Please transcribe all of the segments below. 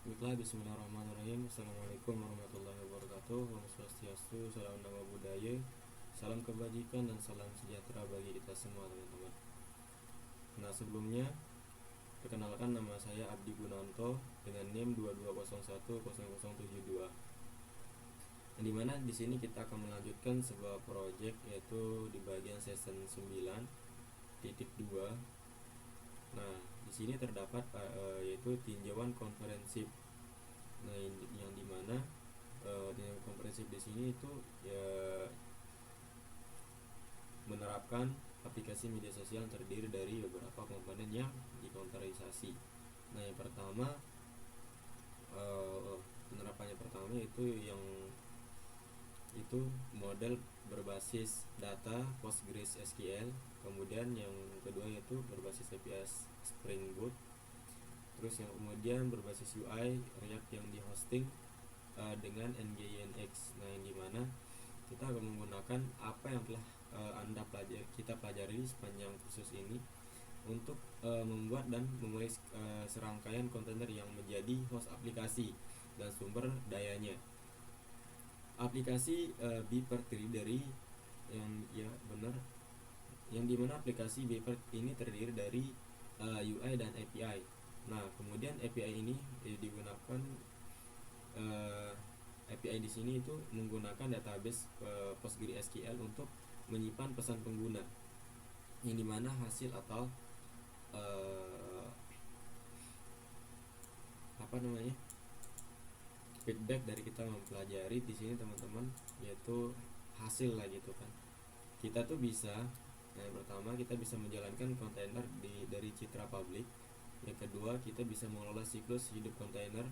Baiklah, bismillahirrahmanirrahim. Assalamualaikum warahmatullahi wabarakatuh. Om Swastiastu, salam nama budaya, salam kebajikan dan salam sejahtera bagi kita semua, teman-teman. Nah, sebelumnya perkenalkan, nama saya Abdi Gunanto dengan NIM 22010072. Yang dimana di sini kita akan melanjutkan sebuah project, yaitu di bagian season 9.2. Nah, di sini terdapat yaitu tinjauan komprehensif. Nah, yang dimana tinjauan komprehensif di sini itu ya menerapkan aplikasi media sosial terdiri dari beberapa komponen yang dikonterisasi. Nah, yang pertama penerapannya pertama itu model berbasis data PostgreSQL. Kemudian yang kedua yaitu berbasis API Spring Boot. Terus yang kemudian berbasis UI React yang di hosting dengan NGINX. Nah, yang dimana kita akan menggunakan apa yang telah kita pelajari sepanjang kursus ini untuk membuat dan memulai serangkaian kontainer yang menjadi host aplikasi dan sumber dayanya. Aplikasi Beaver dari yang dimana aplikasi Beaver ini terdiri dari UI dan API. Nah, kemudian API ini digunakan API di sini itu menggunakan database PostgreSQL untuk menyimpan pesan pengguna, yang dimana hasil atau feedback dari kita mempelajari di sini, teman-teman, yaitu hasil lah gitu kan. Kita tuh bisa, yang pertama kita bisa menjalankan kontainer dari citra publik. Yang kedua, kita bisa mengelola siklus hidup kontainer.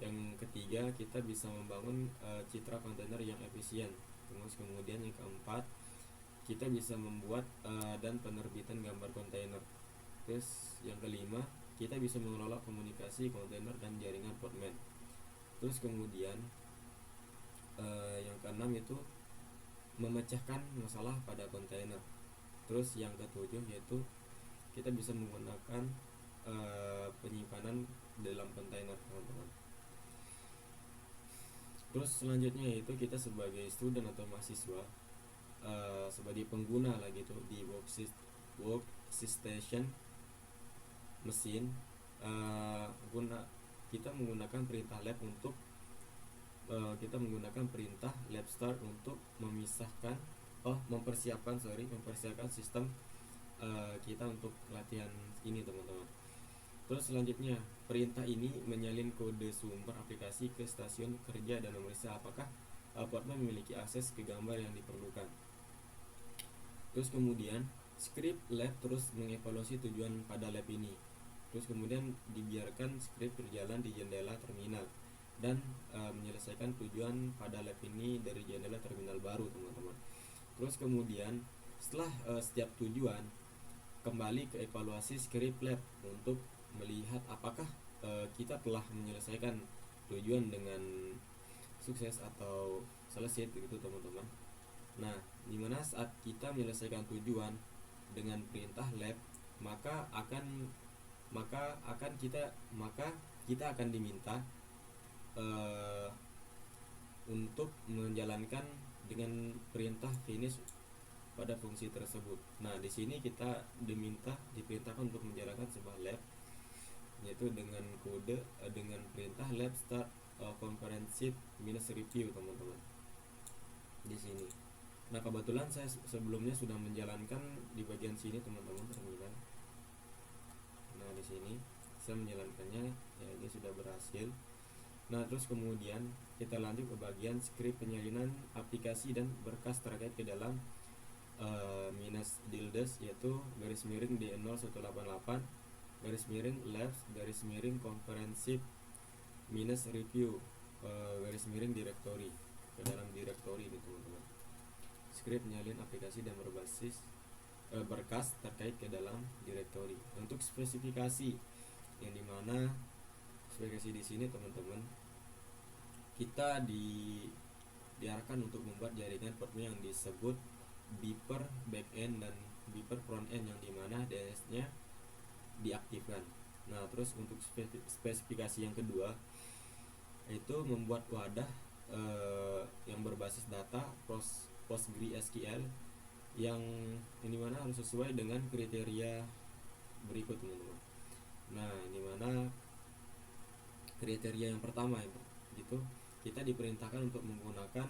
Yang ketiga, kita bisa membangun citra kontainer yang efisien. Terus kemudian yang keempat, kita bisa membuat dan penerbitan gambar kontainer. Terus yang kelima, kita bisa mengelola komunikasi kontainer dan jaringan Podman. Terus kemudian yang keenam itu memecahkan masalah pada kontainer. Terus yang ketujuh yaitu kita bisa menggunakan penyimpanan dalam kontainer, teman-teman. Terus selanjutnya yaitu kita sebagai student atau mahasiswa, sebagai pengguna lah gitu di workstation mesin, kita menggunakan perintah lab untuk kita menggunakan perintah lab start untuk mempersiapkan sistem kita untuk latihan ini, teman-teman. Terus selanjutnya, perintah ini menyalin kode sumber aplikasi ke stasiun kerja dan memeriksa apakah Podman memiliki akses ke gambar yang diperlukan. Terus kemudian script lab terus mengevaluasi tujuan pada lab ini. Terus kemudian dibiarkan script berjalan di jendela terminal dan menyelesaikan tujuan pada lab ini dari jendela terminal baru, teman-teman. Terus kemudian setelah setiap tujuan, kembali ke evaluasi script lab untuk melihat apakah kita telah menyelesaikan tujuan dengan sukses atau selesai begitu, teman-teman. Nah, dimana saat kita menyelesaikan tujuan dengan perintah lab, maka kita akan diminta untuk menjalankan dengan perintah finish pada fungsi tersebut. Nah, di sini kita diperintahkan untuk menjalankan sebuah lab, yaitu dengan dengan perintah lab start comprehensive minus review, teman-teman. Di sini. Nah, kebetulan saya sebelumnya sudah menjalankan di bagian sini, teman-teman, terminal. Nah, di sini saya menjalankannya, ya ini sudah berhasil. Nah, terus kemudian kita lanjut ke bagian script penyalinan aplikasi dan berkas terkait ke dalam minus dildes, yaitu garis miring D0188 garis miring labs garis miring comprehensive minus review garis miring directory ke dalam directory ini, teman-teman. Script menyalin aplikasi dan berbasis berkas terkait ke dalam directory. Untuk spesifikasi, yang dimana spesifikasi di sini, teman-teman, kita diarahkan untuk membuat jaringan Podman yang disebut Beaver backend dan Beaver frontend, yang dimana DNS-nya diaktifkan. Nah, terus untuk spesifikasi yang kedua itu membuat wadah yang berbasis data PostgreSQL yang ini mana harus sesuai dengan kriteria berikut, teman-teman. Nah, ini mana kriteria yang pertama gitu, kita diperintahkan untuk menggunakan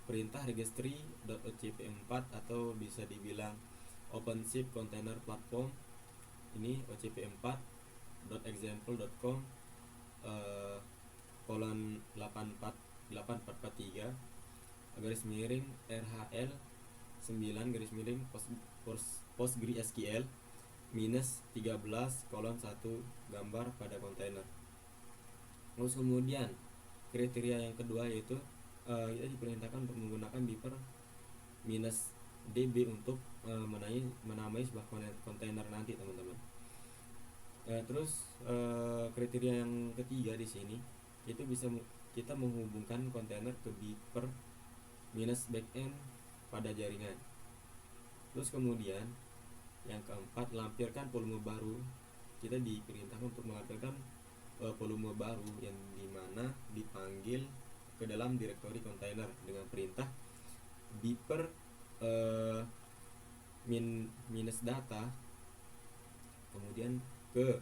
perintah registry.ocp4 atau bisa dibilang OpenShift Container Platform. Ini ocp4.example.com kolon 8443 garis miring RHL 9 garis miring PostgreSQL minus 13 kolon 1 gambar pada kontainer. Terus kemudian kriteria yang kedua yaitu kita diperintahkan untuk menggunakan beeper minus db untuk menamai sebuah kontainer nanti, teman-teman. Terus kriteria yang ketiga di sini itu bisa kita menghubungkan kontainer ke beeper minus backend pada jaringan. Terus kemudian yang keempat, lampirkan volume baru. Kita diperintahkan untuk melampirkan volume baru yang dimana dipanggil ke dalam direktori kontainer dengan perintah beeper minus data, kemudian ke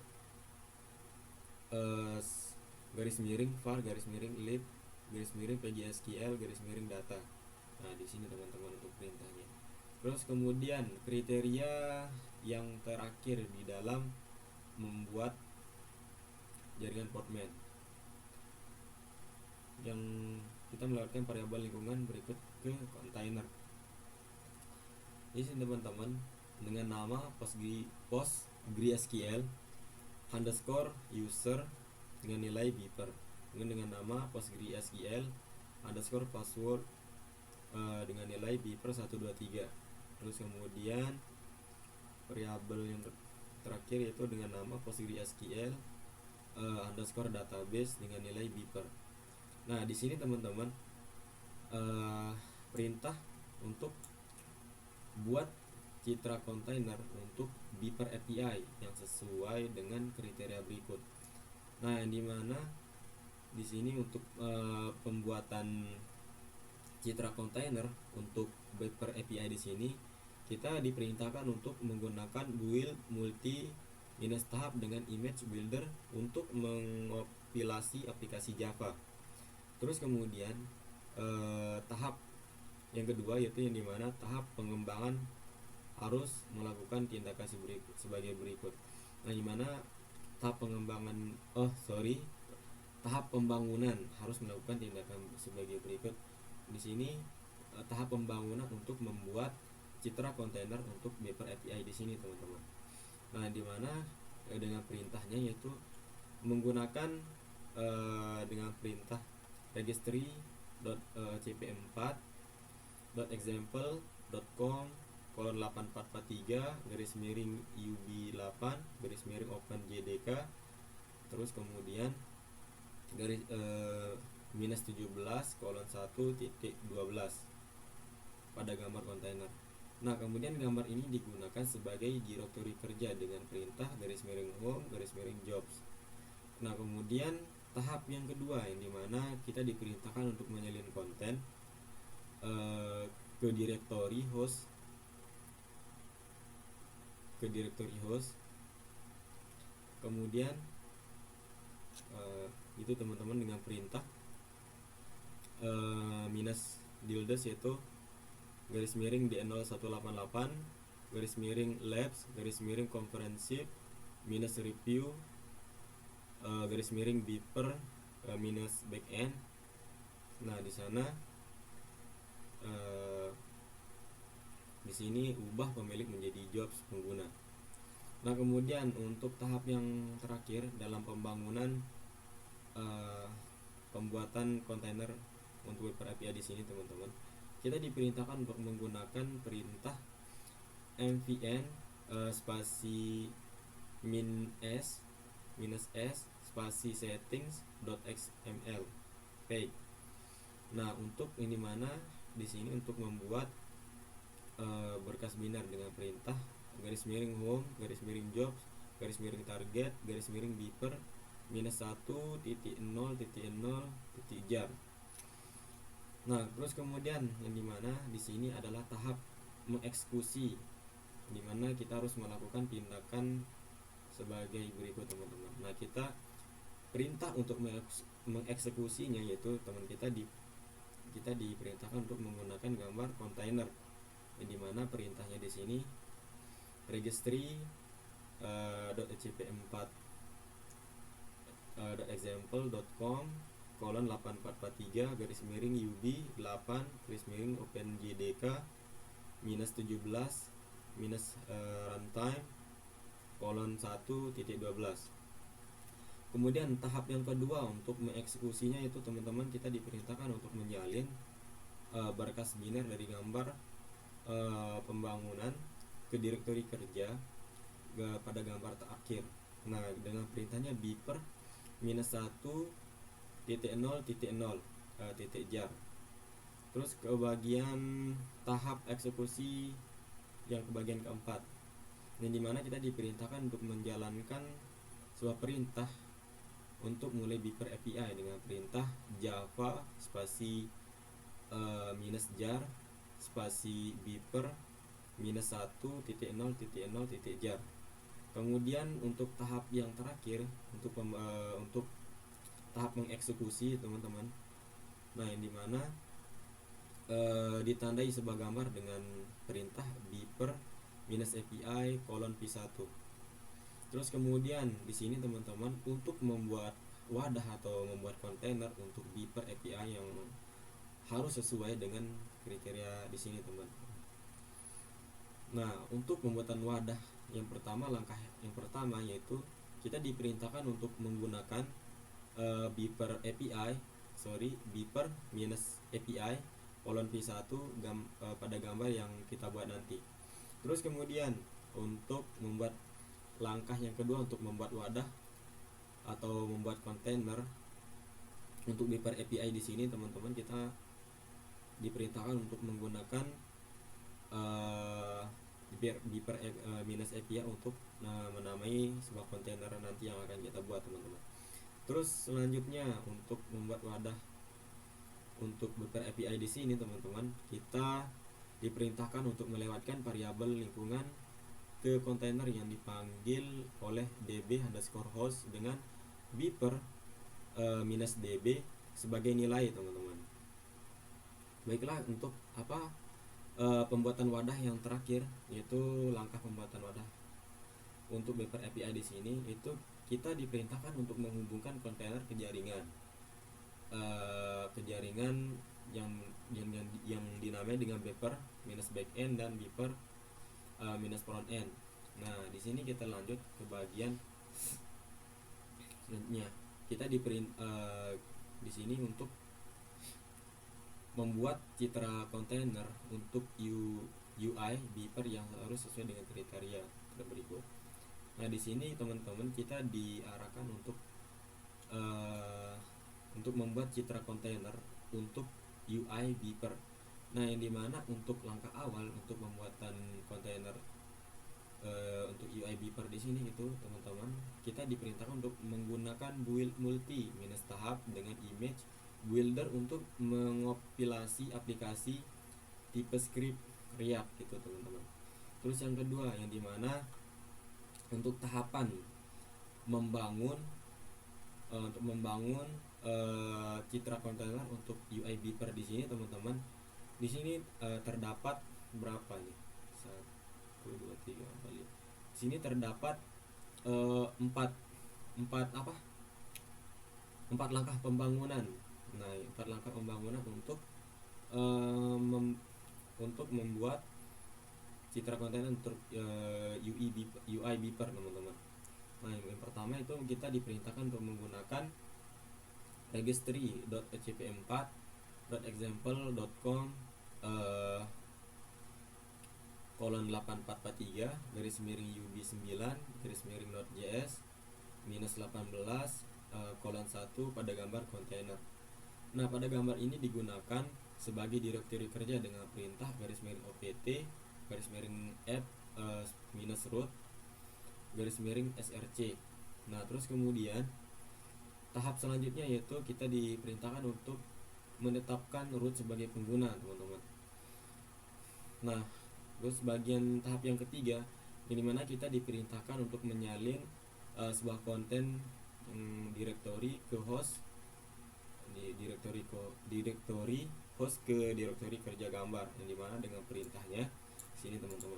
garis miring var garis miring lib garis miring pgsql garis miring data. Nah, di sini teman-teman untuk perintahnya. Terus kemudian kriteria yang terakhir di dalam membuat jaringan Podman, yang kita melewatkan variabel lingkungan berikut ke kontainer. Ini teman-teman dengan nama PostgreSQL underscore user dengan nilai beeper, dengan nama PostgreSQL underscore password dengan nilai beeper 123. Terus kemudian variabel yang terakhir yaitu dengan nama PostgreSQL underscore database dengan nilai beeper. Nah, di sini teman-teman perintah untuk buat citra kontainer untuk beeper API yang sesuai dengan kriteria berikut. Nah, yang dimana di sini untuk pembuatan citra kontainer untuk beeper API di sini kita diperintahkan untuk menggunakan build multi minus tahap dengan image builder untuk mengoptilasi aplikasi Java. Terus kemudian tahap yang kedua yaitu yang dimana tahap pengembangan harus melakukan tindakan sebagai berikut. Nah, dimana tahap tahap pembangunan harus melakukan tindakan sebagai berikut. Di sini tahap pembangunan untuk membuat citra kontainer untuk beeper API di sini, teman-teman. Nah, dimana dengan perintahnya yaitu menggunakan dengan perintah registry.cp4.example.com kolon 8443 garis miring ub8 garis miring openjdk, terus kemudian garis minus 17 kolon 1.12 pada gambar kontainer. Nah, kemudian gambar ini digunakan sebagai direktori kerja dengan perintah garis miring home garis miring jobs. Nah, kemudian tahap yang kedua yang dimana kita diperintahkan untuk menyalin konten ke direktori host kemudian itu teman-teman dengan perintah minus dildes yaitu garis miring D0188 garis miring labs garis miring comprehensive minus review garis miring beeper minus backend. Nah, di sana di sini ubah pemilik menjadi jobs pengguna. Nah, kemudian untuk tahap yang terakhir dalam pembangunan pembuatan kontainer untuk beeper API di sini, teman-teman, kita diperintahkan untuk menggunakan perintah mvn spasi minus s spasi settings.xml page. Nah, untuk ini mana di sini untuk membuat berkas binar dengan perintah garis miring home garis miring jobs garis miring target garis miring beeper minus 1.0.0.jar. Nah, terus kemudian yang dimana di sini adalah tahap mengeksekusi, dimana kita harus melakukan tindakan sebagai berikut teman-teman. Nah, kita perintah untuk mengeksekusinya yaitu kita diperintahkan untuk menggunakan gambar kontainer, yang dimana perintahnya di sini registry .html4 .example.com kolon 8443 garis miring UB 8 garis miring OpenJDK minus 17 minus runtime kolon 1.12. Kemudian tahap yang kedua untuk mengeksekusinya itu teman-teman kita diperintahkan untuk menjalin berkas biner dari gambar pembangunan ke direktori kerja pada gambar terakhir. Nah, dengan perintahnya beeper minus 1.0.0 Terus ke bagian tahap eksekusi yang ke bagian keempat, yang dimana kita diperintahkan untuk menjalankan sebuah perintah untuk mulai beeper API dengan perintah java spasi minus jar spasi beeper minus 1.0.0.jar. Kemudian untuk tahap yang terakhir untuk tahap mengeksekusi teman-teman, nah yang dimana ditandai sebuah gambar dengan perintah beeper minus API kolon p1. Terus kemudian di sini teman-teman untuk membuat wadah atau membuat kontainer untuk beeper API yang harus sesuai dengan kriteria di sini teman. Nah, untuk pembuatan wadah langkah yang pertama yaitu kita diperintahkan untuk menggunakan beeper minus API kolon p1 pada gambar yang kita buat nanti. Terus kemudian untuk membuat langkah yang kedua untuk membuat wadah atau membuat kontainer untuk beeper API di sini teman-teman, kita diperintahkan untuk menggunakan beeper minus API untuk menamai sebuah kontainer nanti yang akan kita buat teman-teman. Terus selanjutnya untuk membuat wadah untuk beeper API di sini teman-teman, kita diperintahkan untuk melewatkan variabel lingkungan ke kontainer yang dipanggil oleh db_host dengan beeper minus db sebagai nilai teman-teman. Baiklah, untuk pembuatan wadah yang terakhir yaitu langkah pembuatan wadah untuk beeper API di sini, itu kita diperintahkan untuk menghubungkan kontainer ke jaringan yang dinamai dengan beeper minus backend dan beeper minus frontend. Nah, di sini kita lanjut ke bagian selanjutnya. Kita di sini untuk membuat citra kontainer untuk UI beeper yang harus sesuai dengan kriteria berikut. Nah, di sini teman-teman kita diarahkan untuk membuat citra kontainer untuk UI beeper. Nah, yang dimana untuk langkah awal untuk pembuatan kontainer untuk UI beeper di sini itu teman-teman, kita diperintahkan untuk menggunakan build multi minus tahap dengan image builder untuk mengompilasi aplikasi tipe script React gitu teman-teman. Terus yang kedua yang dimana untuk tahapan membangun citra kontainer untuk UI beeper di sini teman-teman. Di sini terdapat berapa nih? 1 2 3 4 5. Di sini terdapat 4 langkah pembangunan. Nah, 4 langkah pembangunan untuk membuat citra kontainer untuk UI beeper teman-teman. Nah, yang pertama itu kita diperintahkan untuk menggunakan registry.html4.example.com kolon 8443 garis miring UB9 garis miring node.js minus 18 kolon 1 pada gambar kontainer. Nah, pada gambar ini digunakan sebagai direktori kerja dengan perintah garis miring opt garis miring app minus root garis miring src. Nah terus kemudian tahap selanjutnya yaitu kita diperintahkan untuk menetapkan root sebagai pengguna, teman-teman. Nah terus bagian tahap yang ketiga, ini mana kita diperintahkan untuk menyalin sebuah konten directory ke host, di directory host ke directory kerja gambar, yang dimana dengan perintahnya sini, teman-teman,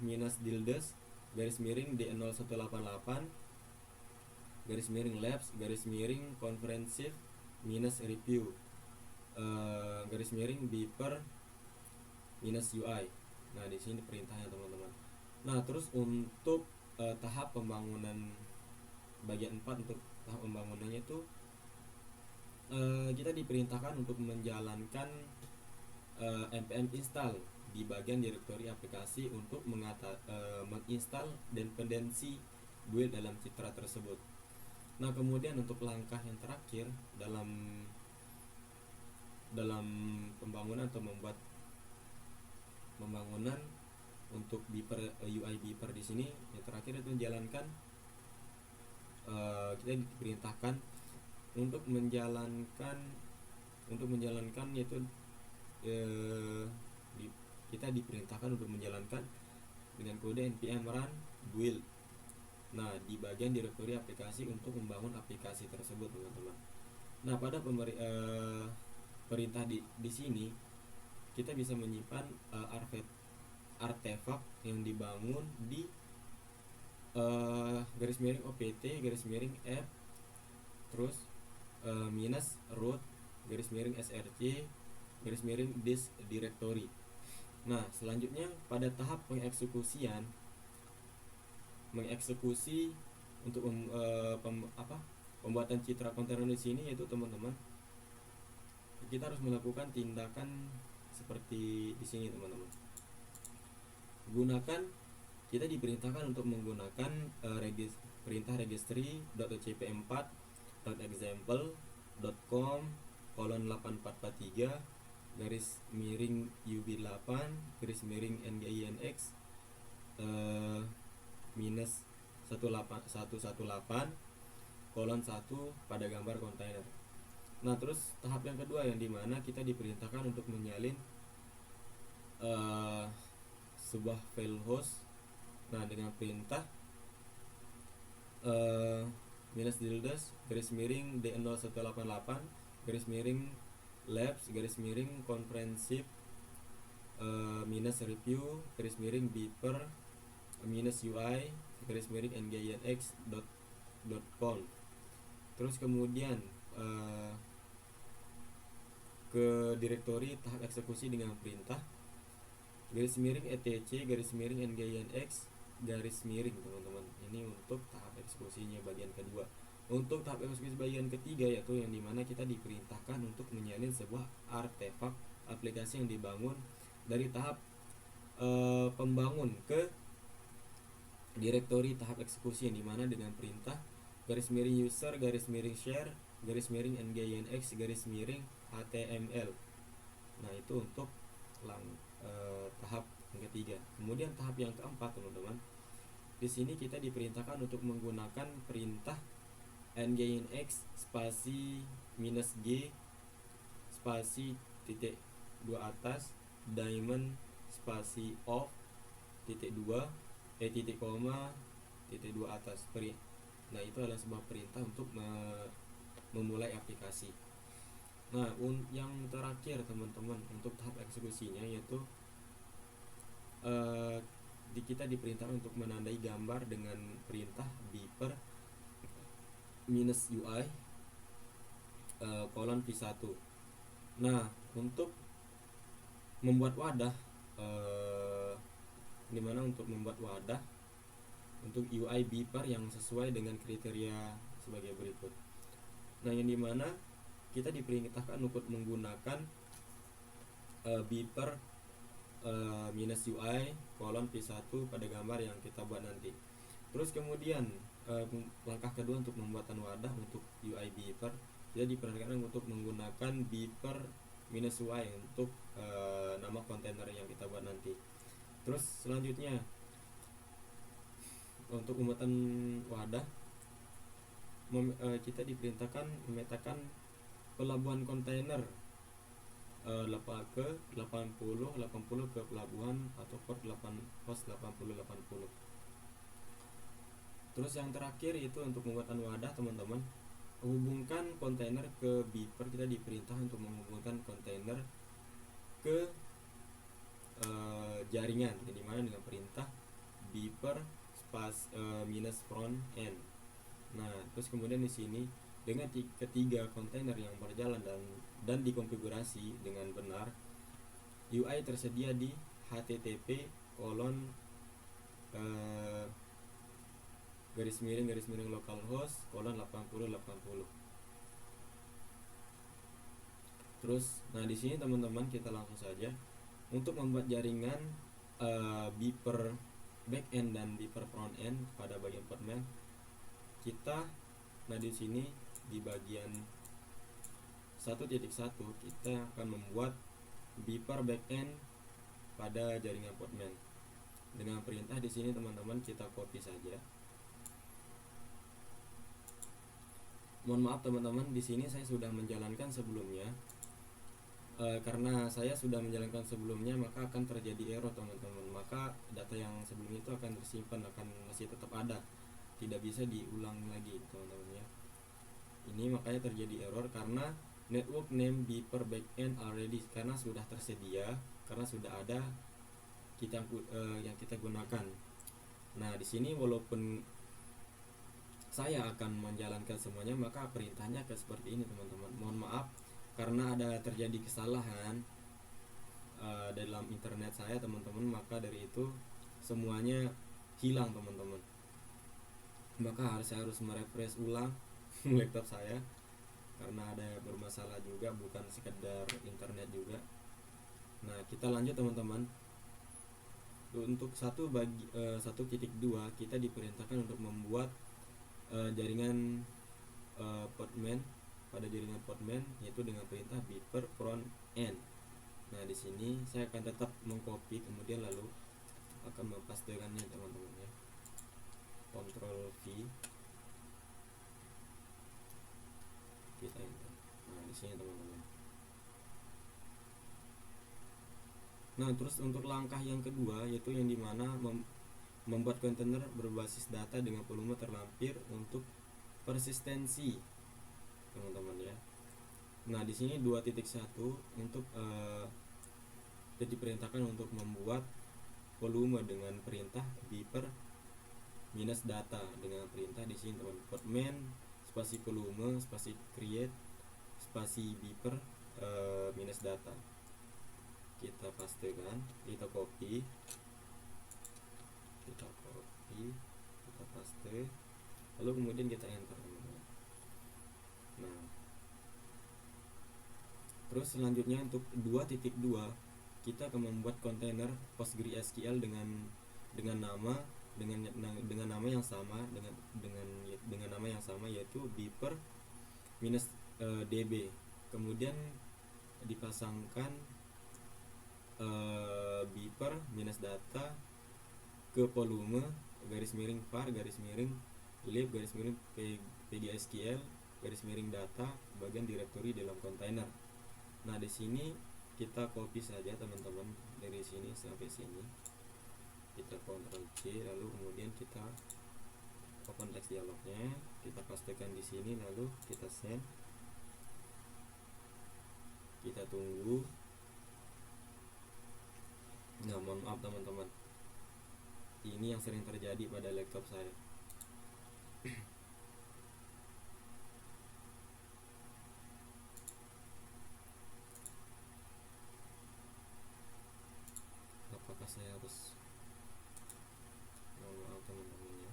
minus dildes garis miring D0188 garis miring labs garis miring comprehensive minus review garis miring beeper minus UI. Nah di sini perintahnya, teman-teman. Nah terus untuk tahap pembangunan bagian 4, untuk tahap pembangunannya itu kita diperintahkan untuk menjalankan npm install di bagian direktori aplikasi untuk menginstal dependensi build dalam citra tersebut. Nah kemudian untuk langkah yang terakhir dalam pembangunan atau membuat pembangunan untuk beeper, UI beeper di sini yang terakhir itu menjalankan, kita diperintahkan untuk menjalankan yaitu kita diperintahkan untuk menjalankan dengan kode npm run build. Nah di bagian direktori aplikasi untuk membangun aplikasi tersebut, teman-teman. Nah pada perintah di sini kita bisa menyimpan artefak yang dibangun di garis miring opt garis miring f terus minus root garis miring src garis miring this directory. Nah selanjutnya pada tahap mengeksekusi untuk pembuatan citra kontainer di sini, yaitu teman-teman kita harus melakukan tindakan seperti di sini, teman-teman. Kita diperintahkan untuk menggunakan perintah registry.cp4.example.com :8443 garis miring ub8 garis miring nginx minus 18118 :1 pada gambar kontainer. Nah terus tahap yang kedua yang dimana kita diperintahkan untuk menyalin sebuah file host. Nah dengan perintah minus dildes garis miring D0188 garis miring labs garis miring comprehensive minus review garis miring beeper minus UI garis miring nginx.com. Terus kemudian ke direktori tahap eksekusi dengan perintah garis miring etc garis miring nginx garis miring, teman-teman. Ini untuk tahap eksekusinya bagian kedua. Untuk tahap eksekusi bagian ketiga yaitu yang dimana kita diperintahkan untuk menyalin sebuah artefak aplikasi yang dibangun dari tahap pembangun ke direktori tahap eksekusi, yang dimana dengan perintah garis miring user garis miring share garis miring nginx garis miring html. Nah itu untuk tahap yang ketiga. Kemudian tahap yang keempat, teman-teman, di sini kita diperintahkan untuk menggunakan perintah nginx spasi minus g spasi titik 2 atas diamond spasi off titik 2 titik koma titik 2 atas peri. Nah itu adalah sebuah perintah untuk memulai aplikasi. Nah yang terakhir, teman-teman, untuk tahap eksekusinya yaitu kita diperintahkan untuk menandai gambar dengan perintah beeper minus UI v1. Nah untuk membuat wadah dimana untuk membuat wadah untuk UI beeper yang sesuai dengan kriteria sebagai berikut. Nah yang dimana kita diperintahkan untuk menggunakan beeper minus UI v1 pada gambar yang kita buat nanti. Terus kemudian langkah kedua untuk pembuatan wadah untuk UI beeper, kita diperintahkan untuk menggunakan beeper minus UI untuk nama kontainer yang kita buat nanti. Terus selanjutnya untuk pembuatan wadah, kita diperintahkan memetakan pelabuhan kontainer ke 80 ke pelabuhan atau pos 80. Terus yang terakhir itu untuk pembuatan wadah teman-teman, hubungkan kontainer ke beeper. Kita diperintah untuk menghubungkan kontainer ke jaringan, di mana dengan perintah beeper minus front end. Nah, terus kemudian di sini dengan ketiga kontainer yang berjalan dan dikonfigurasi dengan benar, UI tersedia di http garis miring localhost 8080. Terus, nah di sini teman-teman kita langsung saja untuk membuat jaringan beeper backend dan beeper front end pada bagian Podman. Nah di sini di bagian 1.1 kita akan membuat beeper backend pada jaringan Podman. Dengan perintah di sini teman-teman kita copy saja. Mohon maaf teman-teman, di sini saya sudah menjalankan sebelumnya. Karena saya sudah menjalankan sebelumnya, maka akan terjadi error teman-teman. Maka data yang sebelumnya itu akan tersimpan, akan masih tetap ada, tidak bisa diulang lagi teman-teman ya. Ini makanya terjadi error karena network name beeper backend already, karena sudah tersedia, karena sudah ada yang kita gunakan. Nah di sini walaupun saya akan menjalankan semuanya, maka perintahnya ke seperti ini teman-teman. Mohon maaf karena ada terjadi kesalahan dalam internet saya teman-teman, maka dari itu semuanya hilang teman-teman. Maka saya harus merefresh ulang laptop saya karena ada bermasalah juga, bukan sekedar internet juga. Nah kita lanjut teman-teman. Untuk 1.2 kita diperintahkan untuk membuat jaringan Podman pada jaringan Podman, yaitu dengan perintah beeper front end. Nah di sini saya akan tetap mengcopy, kemudian lalu akan mempastekannya teman-teman ya. Ctrl V, kita enter. Nah di sini teman-teman. Nah terus untuk langkah yang kedua, yaitu yang dimana membuat kontainer berbasis data dengan volume terlampir untuk persistensi teman-teman ya. Nah di sini 2.1 untuk kita diperintahkan untuk membuat volume dengan perintah beeper minus data, dengan perintah di sini teman, podman spasi volume spasi create spasi beeper minus data. Kita pastekan, kita copy, kita paste, lalu kemudian kita enter teman-teman. Nah terus selanjutnya untuk 2.2 kita akan membuat kontainer PostgreSQL dengan nama yang sama, dengan nama yang sama, yaitu beeper minus db. Kemudian dipasangkan beeper minus data ke volume garis miring var garis miring lib garis miring pgsql garis miring data bagian directory dalam kontainer. Nah di sini kita copy saja teman-teman, dari sini sampai sini kita Ctrl C, lalu kemudian kita open text dialognya, kita pastekan di sini, lalu kita send, kita tunggu. Nah mohon maaf teman-teman, ini yang sering terjadi pada laptop saya. Apakah saya harus, mohon maaf teman-teman ya.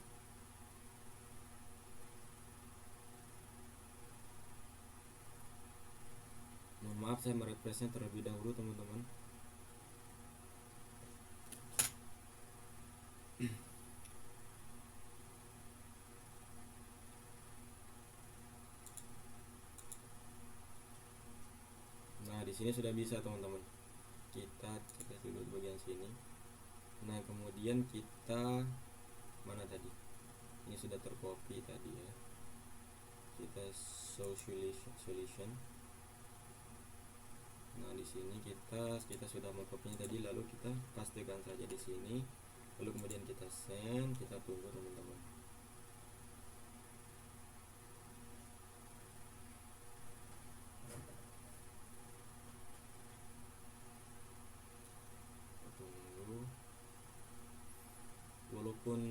Mohon maaf, saya merefreshnya terlebih dahulu teman-teman. Nah di sini sudah bisa teman-teman. Kita cek dulu bagian sini. Nah kemudian kita mana tadi? Ini sudah tercopy tadi ya. Kita show solution. Nah, di sini kita sudah mengcopinya tadi, lalu kita pastekan saja di sini. Lalu kemudian kita send, kita tunggu teman-teman. Tunggu. Walaupun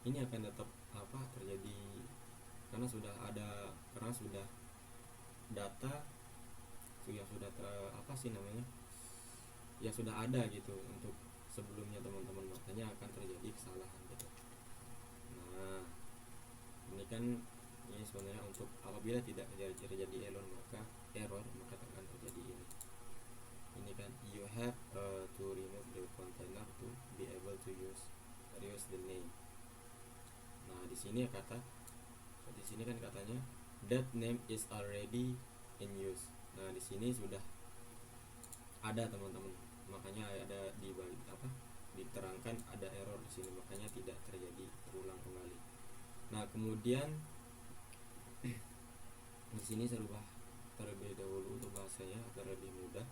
ini akan tetap terjadi karena sudah data ya sudah ya sudah ada gitu untuk sebelumnya teman-teman, makanya akan terjadi kesalahan gitu. Nah, ini kan ini sebenarnya untuk apabila tidak terjadi error maka akan terjadi ini kan you have to remove the container to be able to use the name. Nah, di sini kan katanya that name is already in use. Nah, di sini sudah ada teman-teman, makanya ada diterangkan ada error di sini, makanya tidak terulang kembali. Nah, kemudian di sini saya ubah terlebih dahulu untuk bahasanya agar lebih mudah.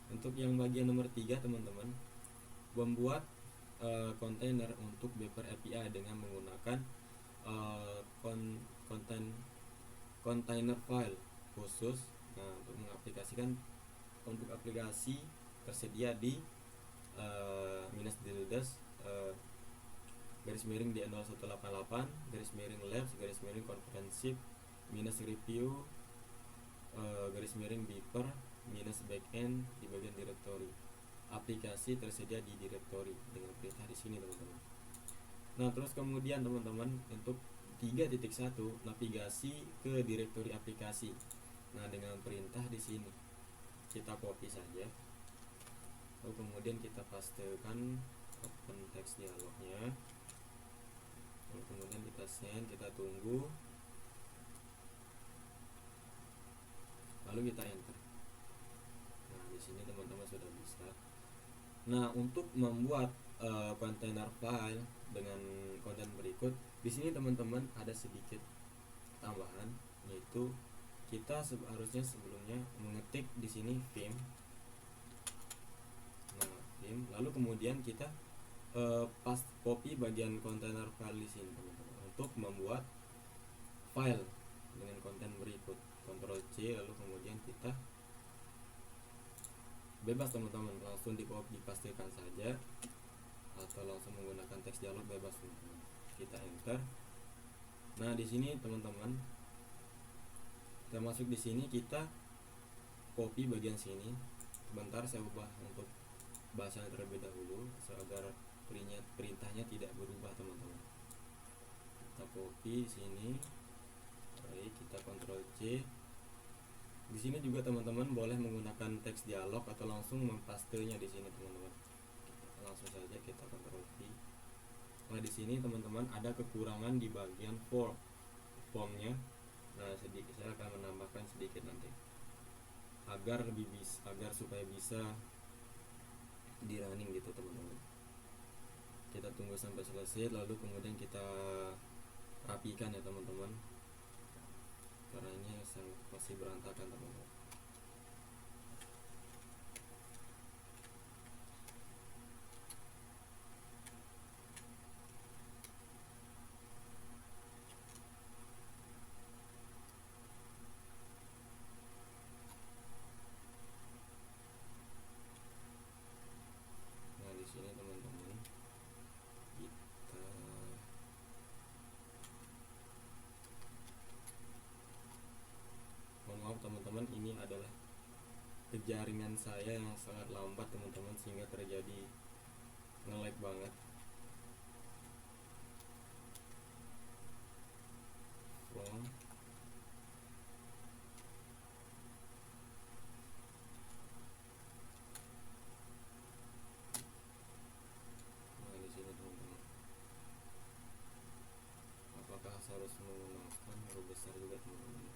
Untuk yang bagian nomor 3 teman-teman, membuat kontainer untuk Beaver API dengan menggunakan container file khusus. Nah, untuk mengaplikasikan untuk aplikasi tersedia di minus dildes garis miring di 0188 garis miring labs garis miring comprehensive minus review garis miring beeper minus backend di bagian directory. Aplikasi tersedia di directory dengan perintah di sini teman-teman. Nah, terus kemudian teman-teman untuk 3.1 navigasi ke directory aplikasi. Nah, dengan perintah di sini kita copy saja, lalu kemudian kita pastekan open text dialognya, lalu kemudian kita send, kita tunggu, lalu kita enter. Nah, di sini teman-teman sudah bisa. Nah, untuk membuat container file dengan konten berikut, di sini teman-teman ada sedikit tambahan, yaitu kita harusnya sebelumnya mengetik di sini vim. Nah, vim, lalu kemudian kita copy bagian container file di sini teman-teman untuk membuat file dengan konten berikut. Ctrl C, lalu kemudian kita bebas teman-teman, langsung dipastikan saja atau langsung menggunakan teks dialog bebas teman-teman. Kita enter. Nah, di sini teman-teman, kita masuk di sini, kita copy bagian sini. Sebentar saya ubah untuk bahasanya terlebih dahulu agar perintahnya tidak berubah teman-teman. Kita copy sini. Baik, kita Ctrl C. Di sini juga teman-teman boleh menggunakan teks dialog atau langsung mempastenya di sini teman-teman. Langsung saja kita Ctrl V. Nah, di sini teman-teman ada kekurangan di bagian formnya. Nah, saya akan menambahkan sedikit nanti agar supaya bisa di running gitu teman-teman. Kita tunggu sampai selesai, lalu kemudian kita rapikan ya teman-teman, karena ini masih berantakan teman-teman. Nah, di sini teman-teman kita maaf teman-teman, ini adalah jaringan saya yang sangat lambat teman-teman, sehingga terjadi nge-lag banget. From nah, di sini teman-teman, apakah harus menggunakan huruf besar juga teman-teman?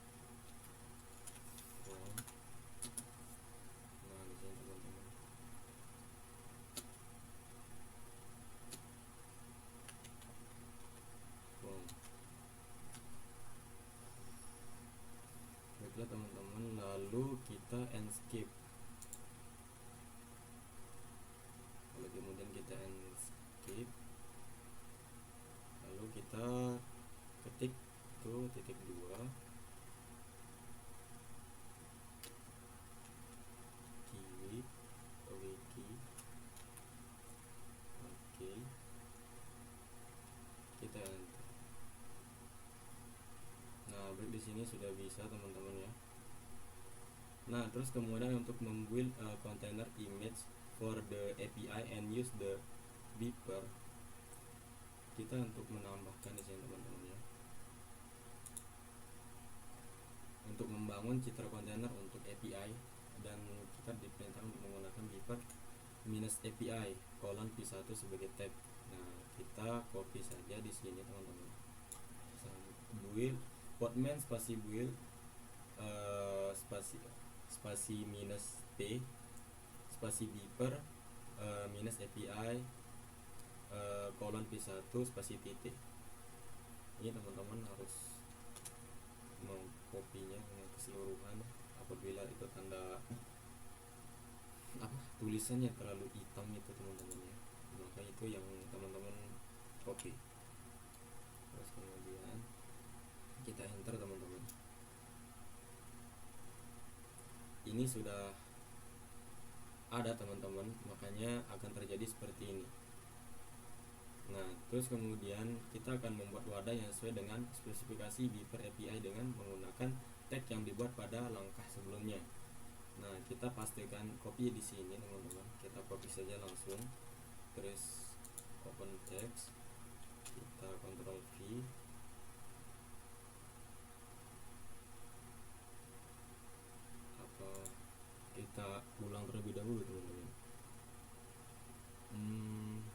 From nah, di sini teman-teman, Oke teman-teman, lalu kita escape, lalu kemudian kita escape, lalu kita ketik tuh titik 2 kiwi wiki. Oke, kita enter. Nah, break di sini sudah bisa teman-teman ya. Nah, terus kemudian untuk membuild container image for the API and use the beeper, kita untuk menambahkan di sini teman-teman ya. Untuk membangun citra kontainer untuk API, dan kita diperintahkan untuk menggunakan beeper minus API colon p1 sebagai tag. Nah, kita copy saja di sini teman-teman. Build podman spasi build spasi minus p spasi beeper minus API colon p1 spasi titik. Ini teman-teman harus mengkopinya dengan keseluruhan. Apabila itu tanda tulisannya terlalu hitam itu teman-teman ya, maka itu yang teman-teman copy. Terus kemudian kita enter teman-teman. Ini sudah ada teman-teman, makanya akan terjadi seperti ini. Nah, terus kemudian kita akan membuat wadah yang sesuai dengan spesifikasi beeper API dengan menggunakan tag yang dibuat pada langkah sebelumnya. Nah, kita pastikan copy di sini teman-teman. Kita copy saja langsung. Terus open text, kita Ctrl V. Kita ulang terlebih dahulu teman-teman.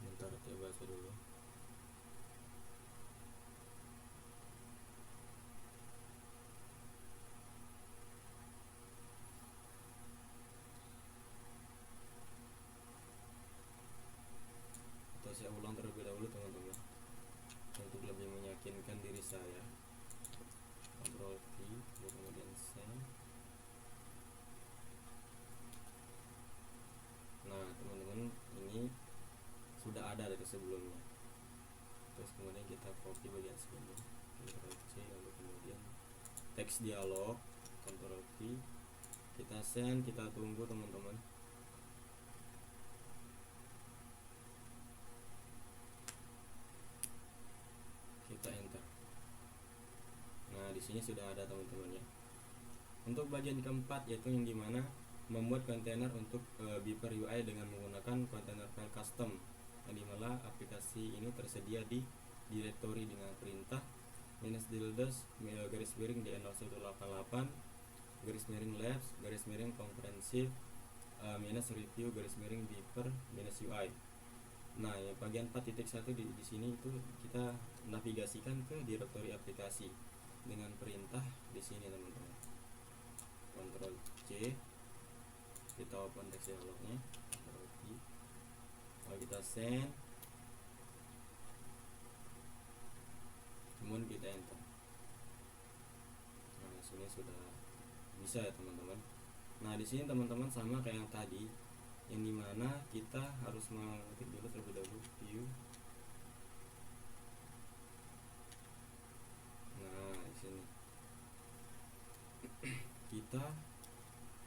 Bentar, saya baca dulu. Atau saya ulang terlebih dahulu teman-teman, untuk lebih meyakinkan diri saya. Ctrl V, kemudian send. Nah teman-teman, ini sudah ada dari sebelumnya. Terus kemudian kita copy bagian sini, Ctrl C, lalu kemudian teks dialog, Ctrl V, kita send, kita tunggu teman-teman. Kita enter. Nah di sini sudah ada teman-teman ya. Untuk bagian keempat, yaitu yang dimana membuat kontainer untuk beeper UI dengan menggunakan kontainer file custom, yang dimana aplikasi ini tersedia di directory dengan perintah minus dildos garis miring DN0188 garis miring labs garis miring comprehensive minus review garis miring beeper minus UI. Nah, ya, bagian 4.1 di sini itu kita navigasikan ke directory aplikasi dengan perintah di sini teman-teman. Ctrl C, kita open text dialognya, Ctrl V, lalu kita send, kemudian kita enter. Nah, sini sudah bisa ya teman-teman. Nah, di sini teman-teman sama kayak yang tadi, yang dimana kita harus mengetik dulu terlebih dahulu view. Nah, di sini kita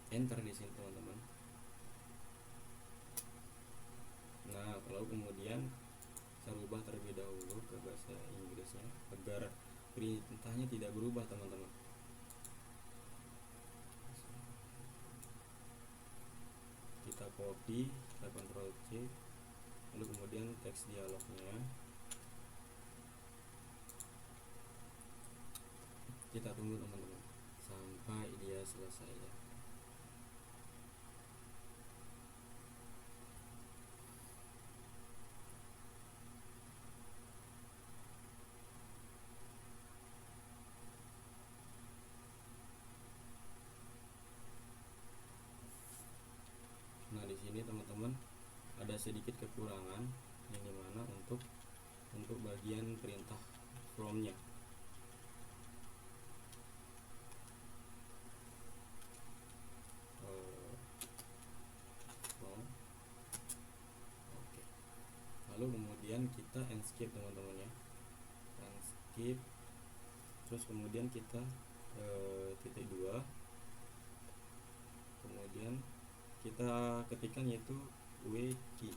enter di sini teman-teman. Nah, kalau kemudian saya rubah terlebih dahulu ke bahasa Inggrisnya agar perintahnya tidak berubah teman-teman. Kita copy, kita Ctrl C, lalu kemudian teks dialognya kita tunggu teman-teman sampai dia selesai ya. Nah, di sini teman-teman ada sedikit kekurangan, yang dimana untuk bagian perintah from-nya. skip, terus kemudian kita titik 2, kemudian kita ketikkan yaitu wiki,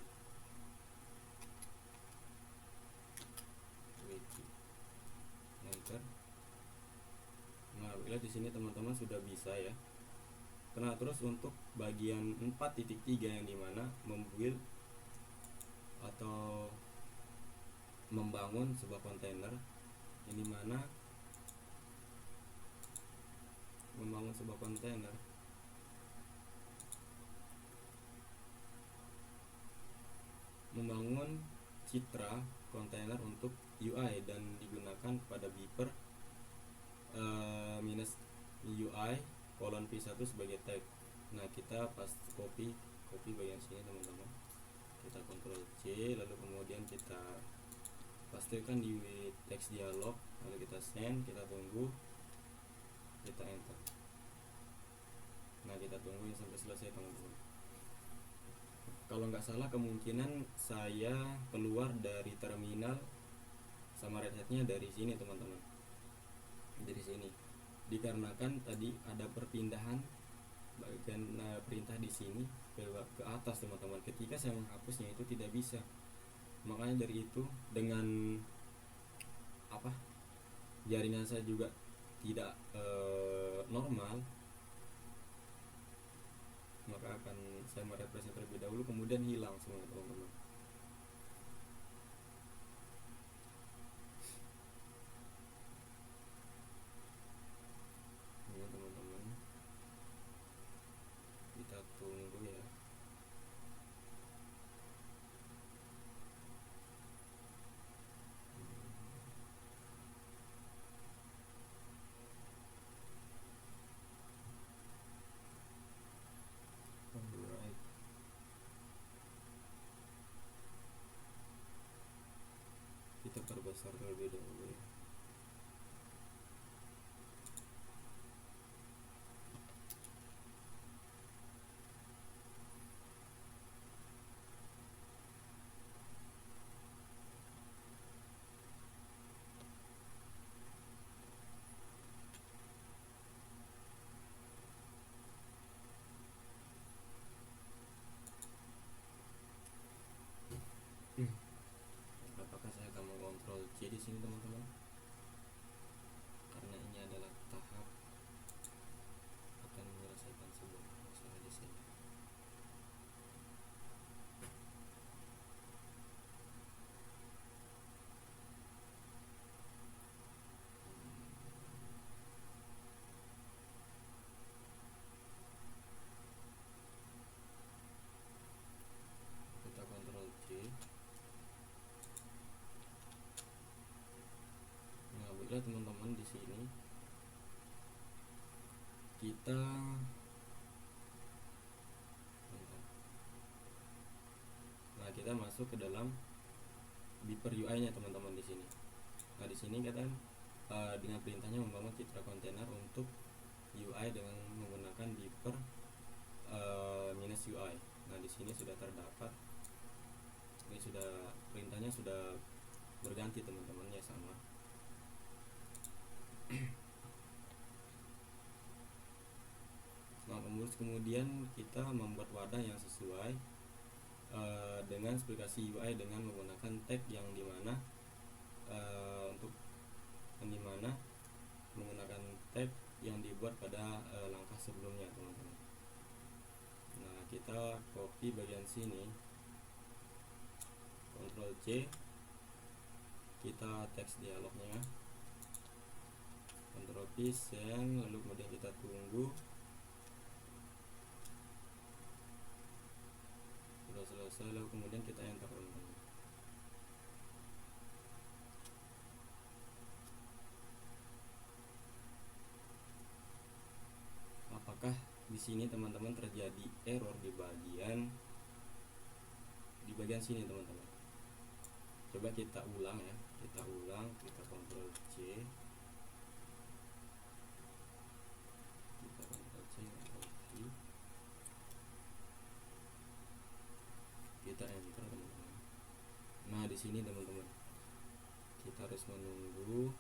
enter. Nah, bila di sini teman-teman sudah bisa ya. Nah, terus untuk bagian 4.3 yang dimana membuild atau membangun sebuah kontainer, ini mana membangun sebuah kontainer membangun citra kontainer untuk UI dan digunakan pada Beeper minus UI kolon P1 sebagai tag. Nah, kita pas copy bagian sini teman-teman, kita Ctrl C, lalu kemudian kita pastikan di teks dialog, lalu kita send, kita tunggu, kita enter. Nah, kita tunggu sampai selesai teman-teman. Kalau nggak salah kemungkinan saya keluar dari terminal sama Red Hat-nya dari sini teman-teman, dari sini, dikarenakan tadi ada perpindahan bagian perintah di sini ke atas teman-teman. Ketika saya menghapusnya itu tidak bisa, makanya dari itu dengan jaringan saya juga tidak normal, maka akan saya merefresh terlebih dahulu, kemudian hilang semua teman-teman. Ini teman-teman, kita tunggu ya. Alright. Kita perbesar terlebih dahulu ya. Apakah saya akan mengontrol C di sini teman-teman? Karena ini adalah tahap akan menyelesaikan sebuah masalah di sini. Kita Ctrl C. Nah, bila teman-teman di sini kita kita masuk ke dalam Beeper UI-nya teman-teman di sini. Nah, di sini kita dengan perintahnya membangun citra kontainer untuk UI dengan menggunakan Beeper minus UI. Nah, di sini sudah terdapat. Ini sudah perintahnya sudah berganti teman-teman ya, sama. Nah, kemudian kita membuat wadah yang sesuai dengan spesifikasi UI dengan menggunakan tag yang dimana untuk dimana menggunakan tag yang dibuat pada langkah sebelumnya teman-teman. Nah, kita copy bagian sini, Ctrl C, kita teks dialognya, Ctrl V, send, lalu kemudian kita tunggu. Sudah selesai, lalu kemudian kita enter teman-teman. Apakah di sini teman-teman terjadi error di bagian sini teman-teman? Coba kita ulang ya, kita Ctrl C, kita enter teman-teman. Nah, di sini teman-teman kita harus menunggu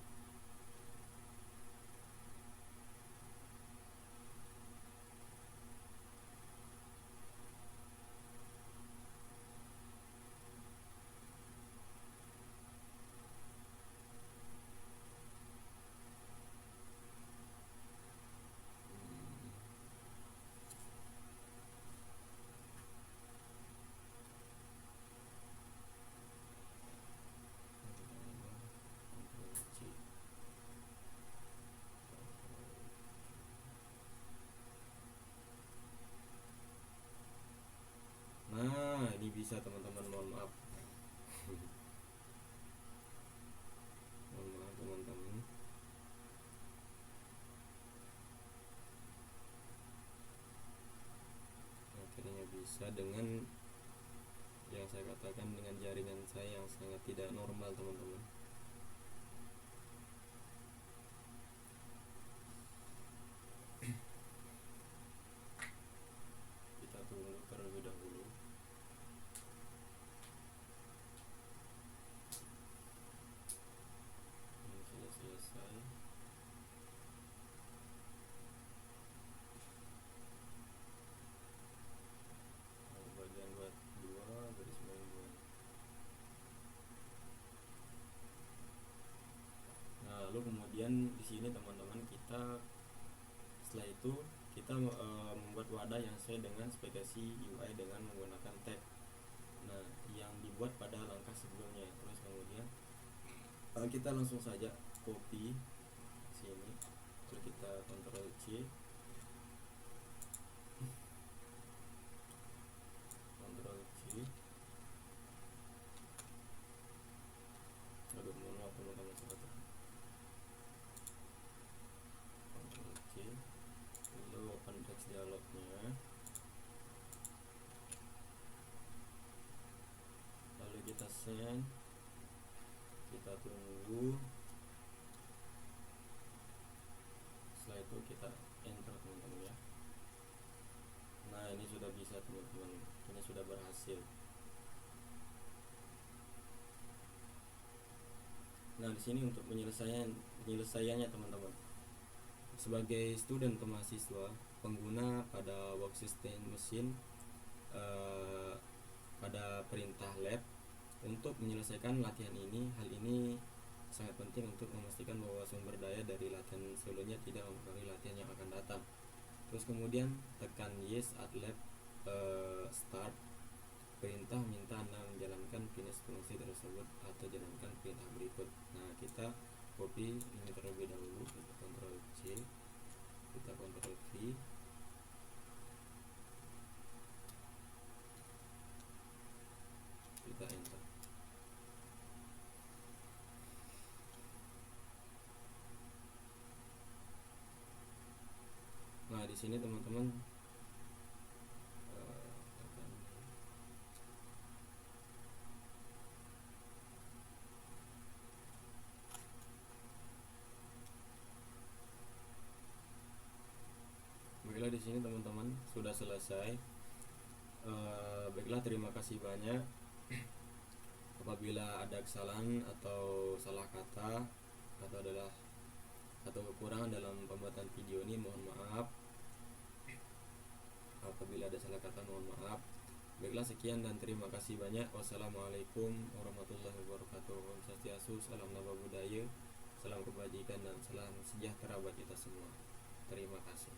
lalu kemudian di sini teman-teman kita setelah itu kita membuat wadah yang sesuai dengan spesifikasi UI dengan menggunakan tag nah yang dibuat pada langkah sebelumnya. Terus kemudian kita langsung saja copy sini, terus kita Ctrl C, Ctrl C. Aduh, mohon maaf teman-teman sekalian. Ctrl C, lalu open text dialognya, lalu kita send, kita tunggu. Setelah itu kita enter teman-teman ya. Nah ini sudah bisa teman-teman, ini sudah berhasil. Nah di sini untuk penyelesaiannya teman-teman, sebagai student atau mahasiswa pengguna pada workstation mesin pada perintah lab untuk menyelesaikan latihan ini, hal ini sangat penting untuk memastikan bahwa sumber daya dari latihan sebelumnya tidak mempengaruhi latihan yang akan datang. Terus kemudian tekan yes at lab start. Perintah minta Anda menjalankan finish fungsi tersebut atau jalankan perintah berikut. Nah kita copy ini terlebih dahulu, kita Ctrl C, kita Ctrl V, kita enter. Nah di sini teman-teman baiklah, di sini teman-teman sudah selesai. Baiklah, terima kasih banyak. Apabila ada kesalahan atau salah kata atau kekurangan dalam pembuatan video ini, mohon maaf. Apabila ada salah kata, mohon maaf. Baiklah, sekian dan terima kasih banyak. Wassalamualaikum warahmatullahi wabarakatuh. Om Swastiastu, salam nama budaya, salam kebajikan dan salam sejahtera bagi kita semua. Terima kasih.